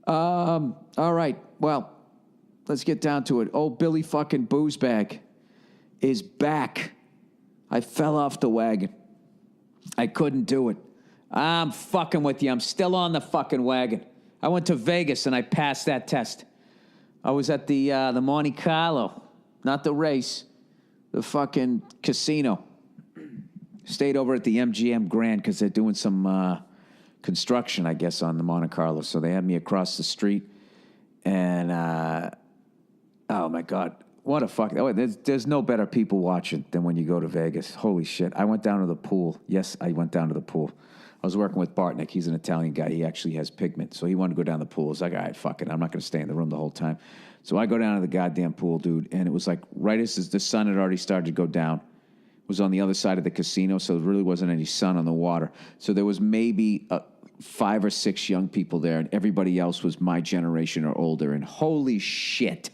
All right. Well, let's get down to it. Old Billy fucking Boozebag is back. I fell off the wagon. I couldn't do it. I'm fucking with you. I'm still on the fucking wagon. I went to Vegas and I passed that test. I was at the Monte Carlo, not the race, the fucking casino. Stayed over at the MGM Grand because they're doing some construction, I guess, on the Monte Carlo. So they had me across the street. And, oh, my God. What a fuck. Oh, there's no better people watching than when you go to Vegas. Holy shit. I went down to the pool. Yes, I went down to the pool. I was working with Bartnick. He's an Italian guy. He actually has pigment. So he wanted to go down the pool. I was like, all right, fuck it. I'm not going to stay in the room the whole time. So I go down to the goddamn pool, dude. And it was like right as the sun had already started to go down. It was on the other side of the casino, so there really wasn't any sun on the water. So there was maybe 5 or 6 young people there, and everybody else was my generation or older. And holy shit.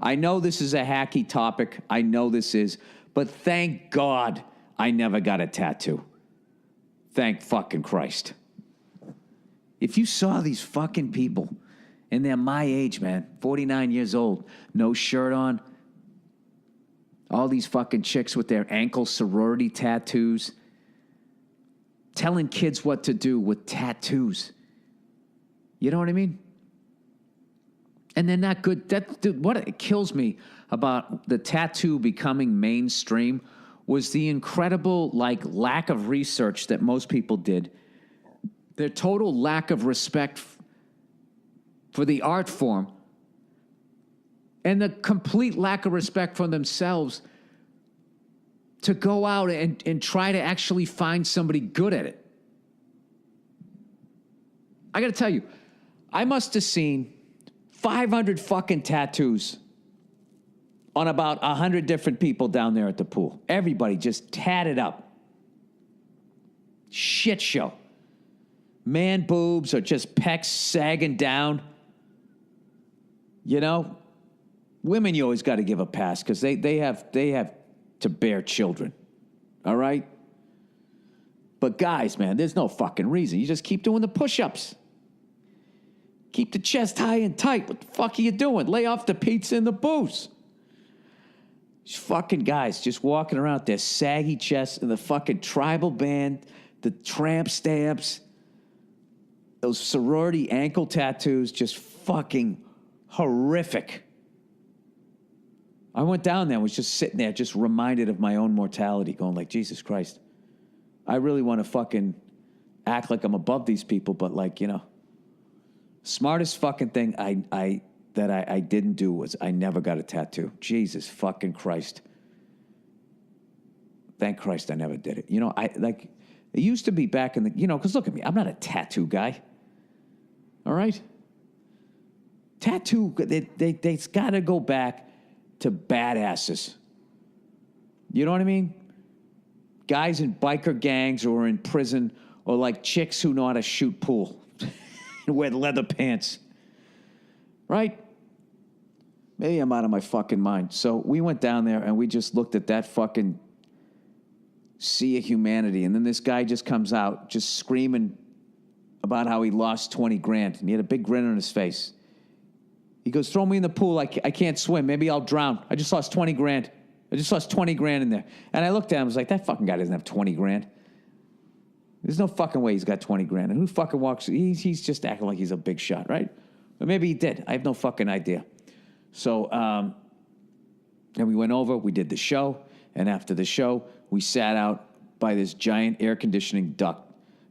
I know this is a hacky topic. I know this is. But thank God I never got a tattoo. Thank fucking Christ. If you saw these fucking people, and they're my age, man, 49 years old, no shirt on, all these fucking chicks with their ankle sorority tattoos, telling kids what to do with tattoos. You know what I mean? And they're not good. Dude, what it kills me about the tattoo becoming mainstream was the incredible lack of research that most people did. Their total lack of respect for the art form, and the complete lack of respect for themselves to go out and try to actually find somebody good at it. I got to tell you, I must have seen 500 fucking tattoos on about 100 different people down there at the pool. Everybody just tatted up. Shit show. Man boobs or just pecs sagging down. You know? Women, you always got to give a pass because they have to bear children. All right? But guys, man, there's no fucking reason. You just keep doing the push-ups. Keep the chest high and tight. What the fuck are you doing? Lay off the pizza and the booze. These fucking guys just walking around with their saggy chests and the fucking tribal band, the tramp stamps, those sorority ankle tattoos, just fucking horrific. I went down there and was just sitting there, just reminded of my own mortality, going like, Jesus Christ. I really want to fucking act like I'm above these people, but like, you know, smartest fucking thing I didn't do was I never got a tattoo. Jesus fucking Christ. Thank Christ I never did it. You know, it used to be back in the, you know, because look at me, I'm not a tattoo guy. All right? Tattoo, they've got to go back to badasses. You know what I mean? Guys in biker gangs or in prison, or like chicks who know how to shoot pool and wear leather pants. Right? Maybe I'm out of my fucking mind. So we went down there and we just looked at that fucking sea of humanity. And then this guy just comes out just screaming about how he lost 20 grand. And he had a big grin on his face. He goes, throw me in the pool. I can't swim. Maybe I'll drown. I just lost 20 grand. I just lost 20 grand in there. And I looked at him. I was like, that fucking guy doesn't have 20 grand. There's no fucking way he's got 20 grand. And who fucking walks? He's just acting like he's a big shot, right? But maybe he did. I have no fucking idea. So, and we went over. We did the show. And after the show, we sat out by this giant air conditioning duct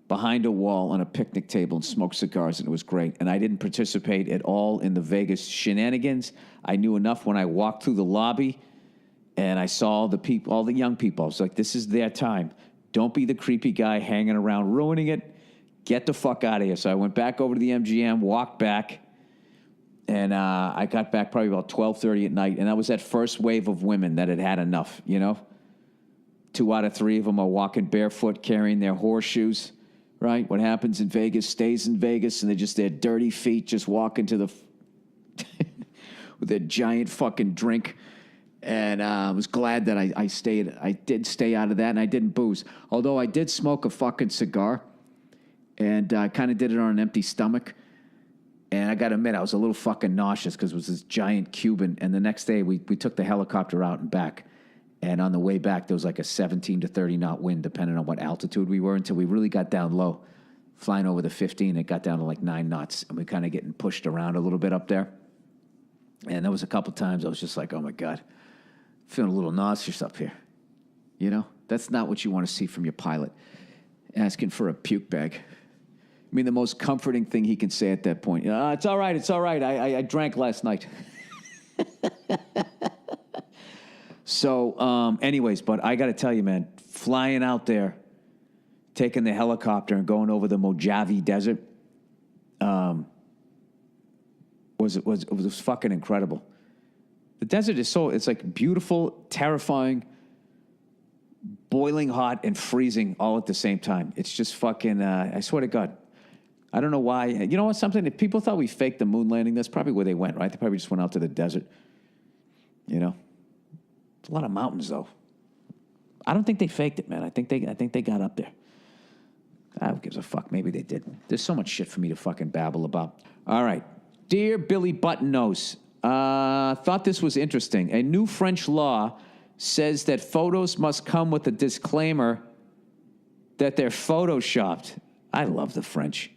behind a wall on a picnic table and smoked cigars, and it was great. And I didn't participate at all in the Vegas shenanigans. I knew enough when I walked through the lobby and I saw all the people, all the young people. I was like, this is their time. Don't be the creepy guy hanging around, ruining it. Get the fuck out of here. So I went back over to the MGM, walked back, and I got back probably about 12:30 at night, and that was that first wave of women that had had enough, you know? 2 out of 3 of them are walking barefoot, carrying their horseshoes. Right? What happens in Vegas stays in Vegas, and they're just their dirty feet just walking to the with their giant fucking drink. And I was glad that I stayed. I did stay out of that, and I didn't booze. Although I did smoke a fucking cigar, and I kind of did it on an empty stomach. And I got to admit, I was a little fucking nauseous because it was this giant Cuban. And the next day, we took the helicopter out and back. And on the way back, there was like a 17 to 30 knot wind, depending on what altitude we were, until we really got down low. Flying over the 15, it got down to like 9 knots. And we kind of getting pushed around a little bit up there. And there was a couple times I was just like, oh, my God, feeling a little nauseous up here. You know, that's not what you want to see from your pilot, asking for a puke bag. I mean, the most comforting thing he can say at that point, it's all right, it's all right. I drank last night. So, anyways, but I got to tell you, man, flying out there, taking the helicopter and going over the Mojave Desert, was fucking incredible. The desert is it's like beautiful, terrifying, boiling hot, and freezing all at the same time. It's just fucking, I swear to God. I don't know why. You know what? Something, if people thought we faked the moon landing, that's probably where they went, right? They probably just went out to the desert. You know? It's a lot of mountains, though. I don't think they faked it, man. I think they got up there. Who gives a fuck? Maybe they did. There's so much shit for me to fucking babble about. All right. Dear Billy Button-Nose, thought this was interesting. A new French law says that photos must come with a disclaimer that they're photoshopped. I love the French.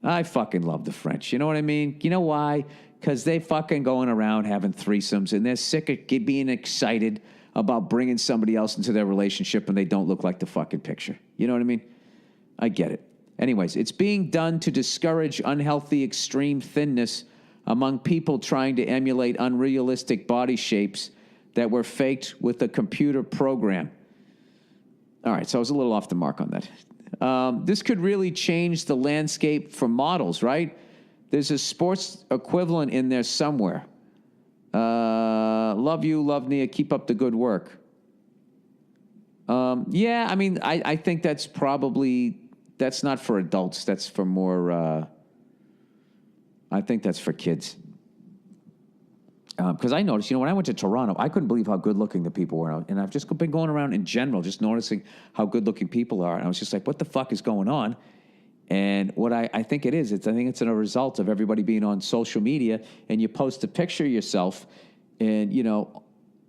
I fucking love the French. You know what I mean? You know why? Because they fucking going around having threesomes, and they're sick of being excited about bringing somebody else into their relationship and they don't look like the fucking picture. You know what I mean? I get it. Anyways, it's being done to discourage unhealthy extreme thinness among people trying to emulate unrealistic body shapes that were faked with a computer program. All right, so I was a little off the mark on that. This could really change the landscape for models, right? There's a sports equivalent in there somewhere. Love you, love Nia. Keep up the good work. Yeah, I mean, I think that's not for adults. That's for more, I think that's for kids. Because I noticed, when I went to Toronto, I couldn't believe how good-looking the people were. And I've just been going around in general, just noticing how good-looking people are. And I was just like, what the fuck is going on? And what I think it is, I think it's a result of everybody being on social media, and you post a picture of yourself and,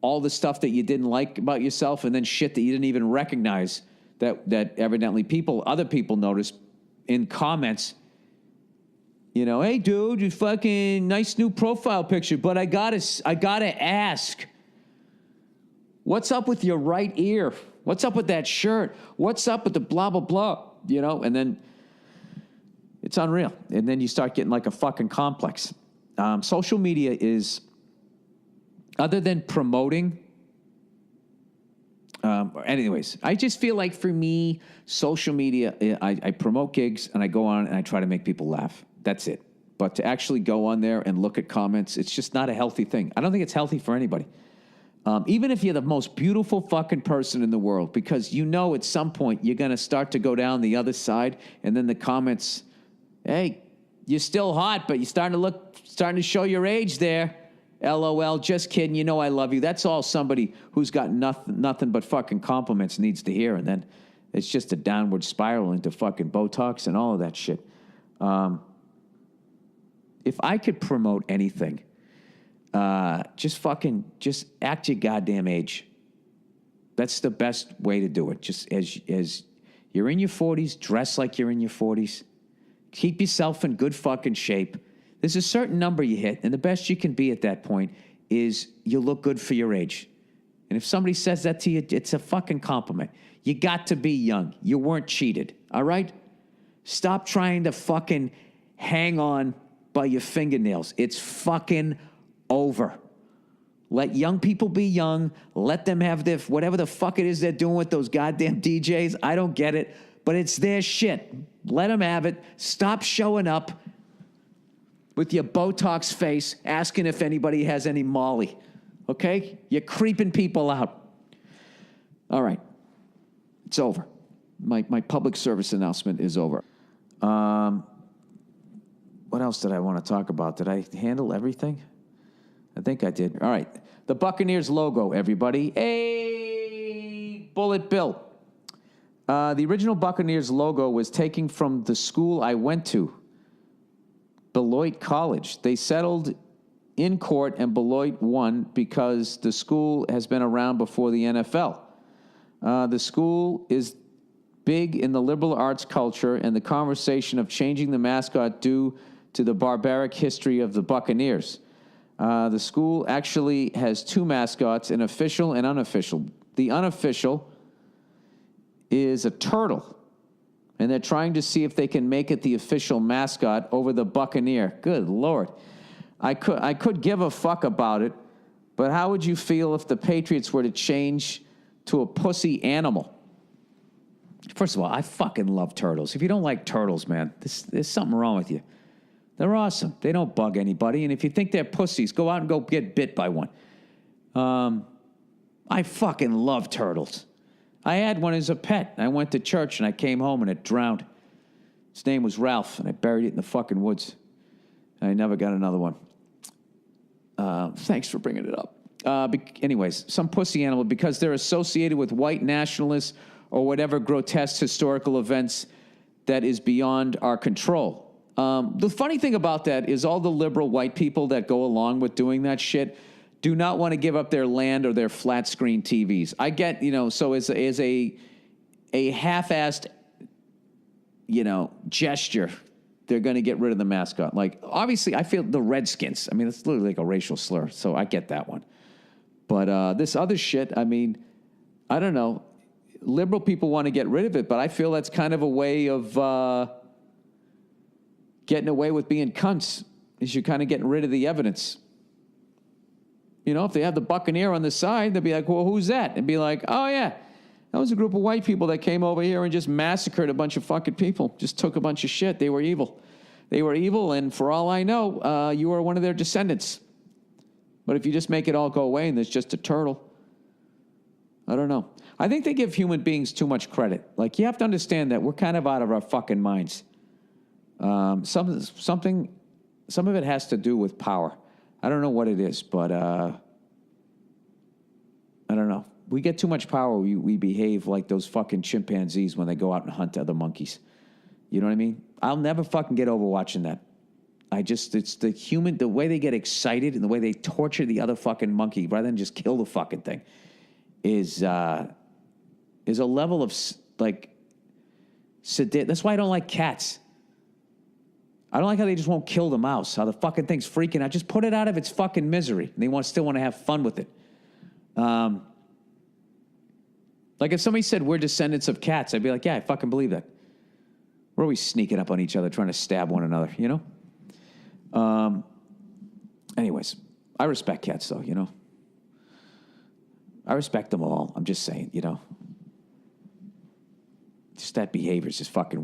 all the stuff that you didn't like about yourself, and then shit that you didn't even recognize that evidently other people noticed in comments. Hey, dude, you fucking nice new profile picture, but I gotta ask, what's up with your right ear? What's up with that shirt? What's up with the blah, blah, blah? And then it's unreal. And then you start getting like a fucking complex. Social media is, other than promoting, anyways, I just feel like for me, social media, I promote gigs and I go on and I try to make people laugh. That's it. But to actually go on there and look at comments, it's just not a healthy thing. I don't think it's healthy for anybody. Even if you're the most beautiful fucking person in the world, because at some point you're going to start to go down the other side, and then the comments, hey, you're still hot, but you're starting to show your age there. LOL, just kidding. I love you. That's all somebody who's got nothing but fucking compliments needs to hear. And then it's just a downward spiral into fucking Botox and all of that shit. If I could promote anything, just act your goddamn age. That's the best way to do it. Just as you're in your 40s, dress like you're in your 40s. Keep yourself in good fucking shape. There's a certain number you hit, and the best you can be at that point is you look good for your age. And if somebody says that to you, it's a fucking compliment. You got to be young. You weren't cheated, all right? Stop trying to fucking hang on by your fingernails. It's fucking over. Let young people be young. Let them have their, whatever the fuck it is they're doing with those goddamn DJs. I don't get it, but it's their shit. Let them have it. Stop showing up with your Botox face asking if anybody has any Molly. Okay? You're creeping people out. All right. It's over. My public service announcement is over. What else did I want to talk about? Did I handle everything? I think I did. All right. The Buccaneers logo, everybody. Hey, Bullet Bill. The original Buccaneers logo was taken from the school I went to. Beloit College. They settled in court, and Beloit won because the school has been around before the NFL. The school is big in the liberal arts culture and the conversation of changing the mascot due to the barbaric history of the Buccaneers. The school actually has two mascots, an official and unofficial. The unofficial is a turtle, and they're trying to see if they can make it the official mascot over the Buccaneer. Good Lord. I could give a fuck about it, but how would you feel if the Patriots were to change to a pussy animal? First of all, I fucking love turtles. If you don't like turtles, man, there's something wrong with you. They're awesome. They don't bug anybody. And if you think they're pussies, go out and go get bit by one. I fucking love turtles. I had one as a pet. I went to church and I came home and it drowned. His name was Ralph, and I buried it in the fucking woods. I never got another one. Thanks for bringing it up. Anyways, some pussy animal, because they're associated with white nationalists or whatever grotesque historical events that is beyond our control. The funny thing about that is all the liberal white people that go along with doing that shit do not want to give up their land or their flat screen TVs. I get, so as a half-assed, gesture, they're going to get rid of the mascot. Like, obviously, I feel the Redskins. I mean, it's literally like a racial slur, so I get that one. But this other shit, I mean, I don't know. Liberal people want to get rid of it, but I feel that's kind of a way of getting away with being cunts, is you're kind of getting rid of the evidence. If they have the Buccaneer on the side, they'll be like, well, who's that? And be like, oh, yeah, that was a group of white people that came over here and just massacred a bunch of fucking people, just took a bunch of shit. They were evil. They were evil, and for all I know, you are one of their descendants. But if you just make it all go away and there's just a turtle, I don't know. I think they give human beings too much credit. Like, you have to understand that we're kind of out of our fucking minds. Some of it has to do with power. I don't know what it is, but I don't know. We get too much power. We behave like those fucking chimpanzees when they go out and hunt other monkeys. You know what I mean? I'll never fucking get over watching that. It's the way they get excited and the way they torture the other fucking monkey rather than just kill the fucking thing is a level of, like, sedate. That's why I don't like cats. I don't like how they just won't kill the mouse, how the fucking thing's freaking out. Just put it out of its fucking misery. And they still want to have fun with it. Like, if somebody said we're descendants of cats, I'd be like, yeah, I fucking believe that. We're always sneaking up on each other, trying to stab one another, Anyways, I respect cats, though, I respect them all. I'm just saying, just that behavior is just fucking weird.